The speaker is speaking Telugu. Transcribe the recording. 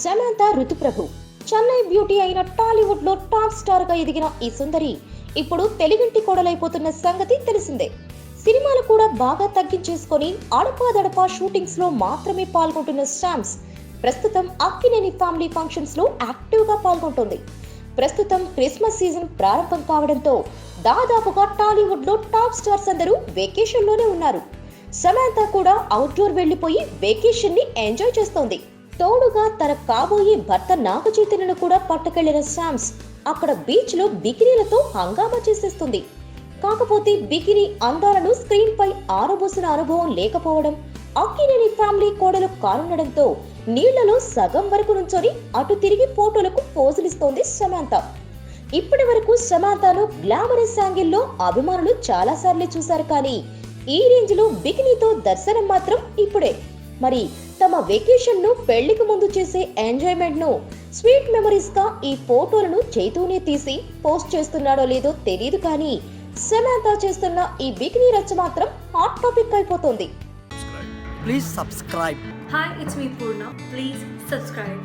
సమంత ఋతుప్రభు చెన్నై బ్యూటీ అయిన టాలీవుడ్ లో టాప్ స్టార్ గా ఎదిగిన ఈ సుందరి ఇప్పుడు తెలుగింటి కోడలైపోతున్న సంగతి తెలిసిందే. సినిమాలు కూడా బాగా తగ్గించేసుకొని అడపాదడపా షూటింగ్స్ లో మాత్రమే పాల్గొంటున్న శామ్స్ ప్రస్తుతం అక్కినేని ఫ్యామిలీ ఫంక్షన్స్ లో యాక్టివ్ గా పాల్గొంటోంది. ప్రస్తుతం క్రిస్మస్ సీజన్ ప్రారంభం కావడంతో దాదాపుగా టాలీవుడ్ లో టాప్ స్టార్స్ అందరూ వెకేషన్ లోనే ఉన్నారు. సమంత కూడా అవుట్డోర్ వెళ్లిపోయి వెకేషన్ ని ఎంజాయ్ చేస్తోంది. తోడుగా తన కాబోయే భర్త నాగచైతన్యను కూడా పట్టుకెళ్లిన శామ్స్ అక్కడ బీచ్ లో బికినీలతో హంగామా చేసేస్తుంది. కాకపోతే బికినీ అందాలను స్క్రీన్ పై ఆరబోసిన అనుభవం లేకపోవడం, అక్కినేని ఫ్యామిలీ కోడలు కానుండడంతో నీళ్లలో సగం వరకు నుంచొని అటు తిరిగి ఫోటోలకు పోజులిస్తోంది సమంత. ఇప్పటి వరకు సమంతను గ్లామరస్ యాంగిల్లో అభిమానులు చాలా సార్లు చూశారు, కానీ ఈ రేంజ్ లో బికినీతో దర్శనం మాత్రం ఇప్పుడే. మరి తమ వెకేషన్ ను పెళ్లికి ముందు చేసే ఎంజాయ్మెంట్ ను స్వీట్ మెమరీస్ గా ఈ ఫోటోలను చేతూనే తీసి పోస్ట్ చేస్తున్నాడో లేదో తెలియదు, కానీ సమంత చేస్తున్న ఈ బికినీ రచ్చ మాత్రం హాట్ టాపిక్ అయిపోతుంది. Please subscribe. Hi, it's me Purna. Please subscribe.